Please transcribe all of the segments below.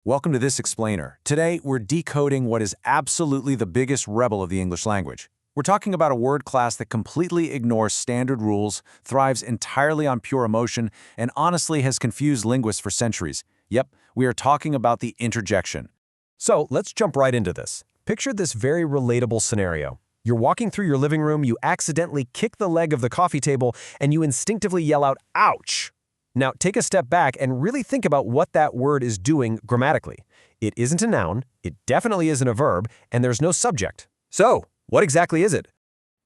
Welcome to this explainer. Today, we're decoding what is absolutely the biggest rebel of the English language. We're talking about a word class that completely ignores standard rules, thrives entirely on pure emotion, and honestly has confused linguists for centuries. Yep, we are talking about the interjection. So let's jump right into this. Picture this very relatable scenario. You're walking through your living room, you accidentally kick the leg of the coffee table, and you instinctively yell out, "Ouch!" Now, take a step back and really think about what that word is doing grammatically. It isn't a noun, it definitely isn't a verb, and there's no subject. So, what exactly is it?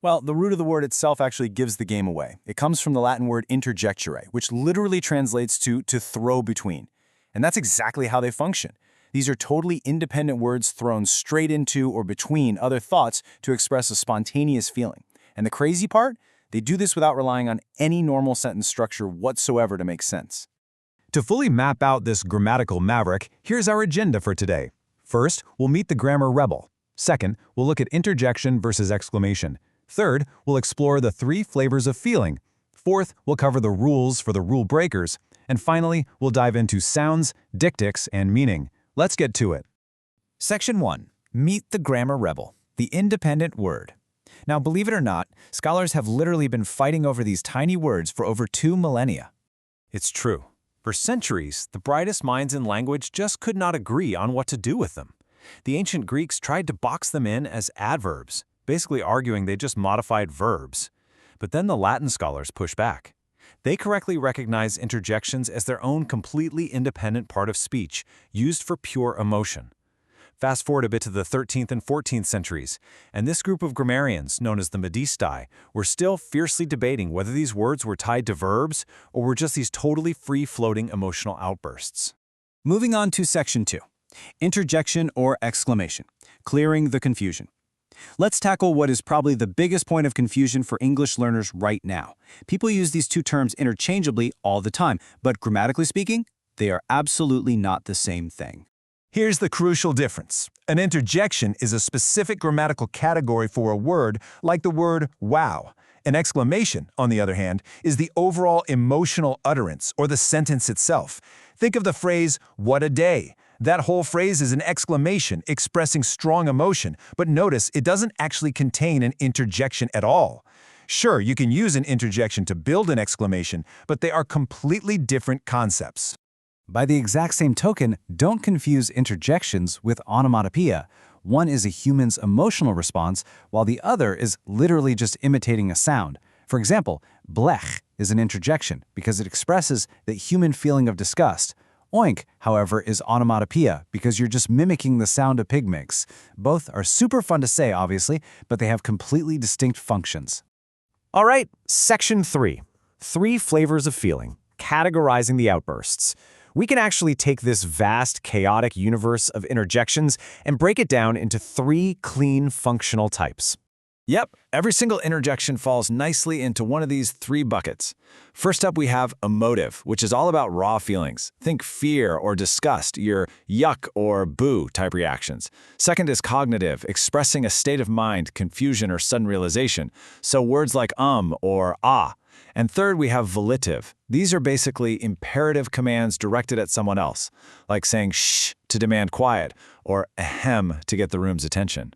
Well, the root of the word itself actually gives the game away. It comes from the Latin word interjecture, which literally translates to throw between. And that's exactly how they function. These are totally independent words thrown straight into or between other thoughts to express a spontaneous feeling. And the crazy part? They do this without relying on any normal sentence structure whatsoever to make sense. To fully map out this grammatical maverick, here's our agenda for today. First, we'll meet the grammar rebel. Second, we'll look at interjection versus exclamation. Third, we'll explore the three flavors of feeling. Fourth, we'll cover the rules for the rule breakers. And finally, we'll dive into sounds, dictics, and meaning. Let's get to it. Section 1. Meet the grammar rebel, the independent word. Now, believe it or not, scholars have literally been fighting over these tiny words for over 2 millennia. It's true. For centuries, the brightest minds in language just could not agree on what to do with them. The ancient Greeks tried to box them in as adverbs, basically arguing they just modified verbs. But then the Latin scholars pushed back. They correctly recognize interjections as their own completely independent part of speech, used for pure emotion. Fast forward a bit to the 13th and 14th centuries, and this group of grammarians, known as the Demystifying, were still fiercely debating whether these words were tied to verbs or were just these totally free-floating emotional outbursts. Moving on to Section 2. Interjection or exclamation. Clearing the confusion. Let's tackle what is probably the biggest point of confusion for English learners right now. People use these two terms interchangeably all the time, but grammatically speaking, they are absolutely not the same thing. Here's the crucial difference. An interjection is a specific grammatical category for a word, like the word wow. An exclamation, on the other hand, is the overall emotional utterance or the sentence itself. Think of the phrase, "what a day." That whole phrase is an exclamation expressing strong emotion, but notice it doesn't actually contain an interjection at all. Sure, you can use an interjection to build an exclamation, but they are completely different concepts. By the exact same token, don't confuse interjections with onomatopoeia. One is a human's emotional response, while the other is literally just imitating a sound. For example, blech is an interjection because it expresses the human feeling of disgust. Oink, however, is onomatopoeia because you're just mimicking the sound a pig makes. Both are super fun to say, obviously, but they have completely distinct functions. All right, Section 3. 3 flavors of feeling, categorizing the outbursts. We can actually take this vast, chaotic universe of interjections and break it down into 3 clean, functional types. Yep, every single interjection falls nicely into one of these 3 buckets. First up, we have emotive, which is all about raw feelings. Think fear or disgust, your yuck or boo type reactions. Second is cognitive, expressing a state of mind, confusion, or sudden realization. So words like or ah. And third, we have volitive. These are basically imperative commands directed at someone else, like saying shh to demand quiet, or ahem to get the room's attention.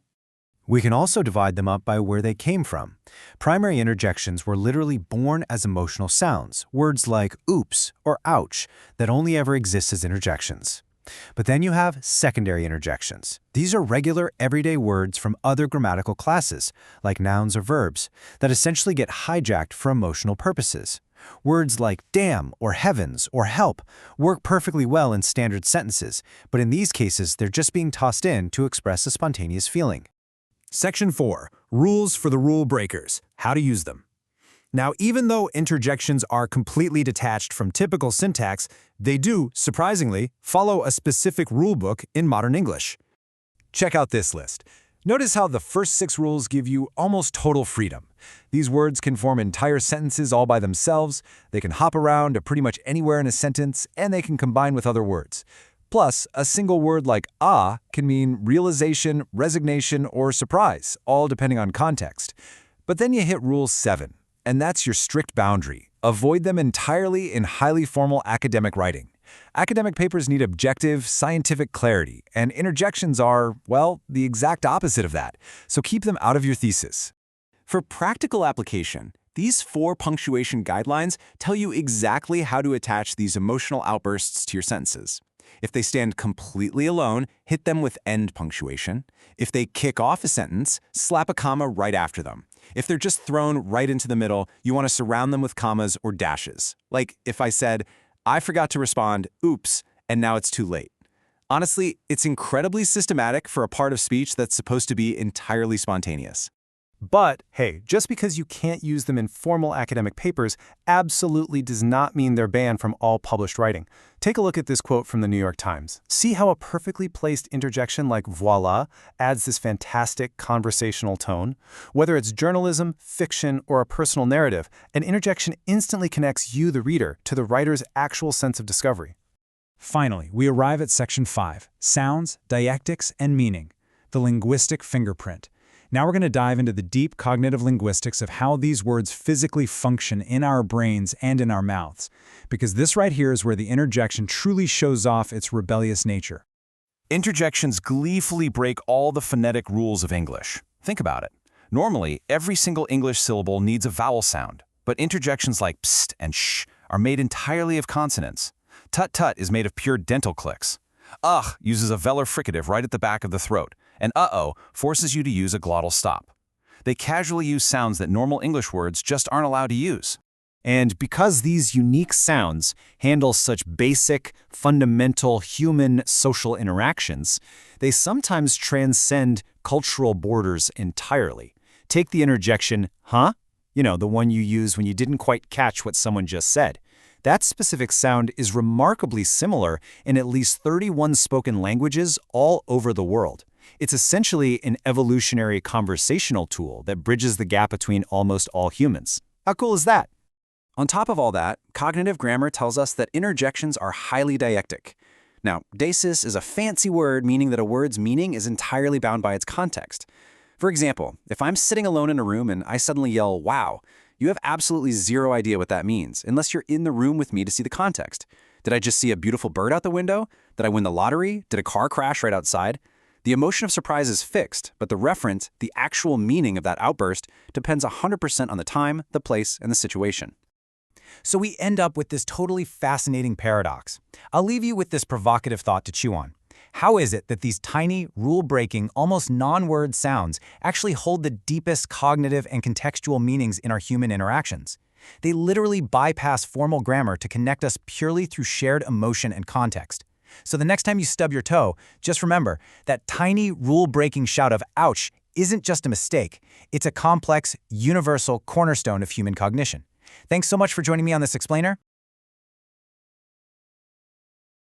We can also divide them up by where they came from. Primary interjections were literally born as emotional sounds, words like oops or ouch, that only ever exist as interjections. But then you have secondary interjections. These are regular, everyday words from other grammatical classes, like nouns or verbs, that essentially get hijacked for emotional purposes. Words like damn or heavens or help work perfectly well in standard sentences, but in these cases, they're just being tossed in to express a spontaneous feeling. Section 4. Rules for the rule breakers. How to use them. Now, even though interjections are completely detached from typical syntax, they do, surprisingly, follow a specific rulebook in modern English. Check out this list. Notice how the first 6 rules give you almost total freedom. These words can form entire sentences all by themselves, they can hop around to pretty much anywhere in a sentence, and they can combine with other words. Plus, a single word like ah can mean realization, resignation, or surprise, all depending on context. But then you hit Rule 7. And that's your strict boundary. Avoid them entirely in highly formal academic writing. Academic papers need objective, scientific clarity, and interjections are, well, the exact opposite of that, so keep them out of your thesis. For practical application, these 4 punctuation guidelines tell you exactly how to attach these emotional outbursts to your sentences. If they stand completely alone, hit them with end punctuation. If they kick off a sentence, slap a comma right after them. If they're just thrown right into the middle, you want to surround them with commas or dashes. Like if I said, I forgot to respond, oops, and now it's too late. Honestly, it's incredibly systematic for a part of speech that's supposed to be entirely spontaneous. But, hey, just because you can't use them in formal academic papers absolutely does not mean they're banned from all published writing. Take a look at this quote from the New York Times. See how a perfectly placed interjection like voila adds this fantastic conversational tone? Whether it's journalism, fiction, or a personal narrative, an interjection instantly connects you, the reader, to the writer's actual sense of discovery. Finally, we arrive at Section 5, Sounds, Dialectics, and Meaning, the linguistic fingerprint. Now we're going to dive into the deep cognitive linguistics of how these words physically function in our brains and in our mouths, because this right here is where the interjection truly shows off its rebellious nature. Interjections gleefully break all the phonetic rules of English. Think about it. Normally, every single English syllable needs a vowel sound, but interjections like psst and shh are made entirely of consonants. Tut-tut is made of pure dental clicks. Ugh uses a velar fricative right at the back of the throat, and uh-oh forces you to use a glottal stop. They casually use sounds that normal English words just aren't allowed to use. And because these unique sounds handle such basic, fundamental human social interactions, they sometimes transcend cultural borders entirely. Take the interjection, huh? You know, the one you use when you didn't quite catch what someone just said. That specific sound is remarkably similar in at least 31 spoken languages all over the world. It's essentially an evolutionary conversational tool that bridges the gap between almost all humans. How cool is that? On top of all that, cognitive grammar tells us that interjections are highly dialectic. Now, desis is a fancy word meaning that a word's meaning is entirely bound by its context. For example, if I'm sitting alone in a room and I suddenly yell, wow, you have absolutely zero idea what that means, unless you're in the room with me to see the context. Did I just see a beautiful bird out the window? Did I win the lottery? Did a car crash right outside? The emotion of surprise is fixed, but the referent, the actual meaning of that outburst, depends 100% on the time, the place, and the situation. So we end up with this totally fascinating paradox. I'll leave you with this provocative thought to chew on. How is it that these tiny, rule-breaking, almost non-word sounds actually hold the deepest cognitive and contextual meanings in our human interactions? They literally bypass formal grammar to connect us purely through shared emotion and context. So the next time you stub your toe, just remember that tiny, rule-breaking shout of ouch isn't just a mistake. It's a complex, universal cornerstone of human cognition. Thanks so much for joining me on this explainer.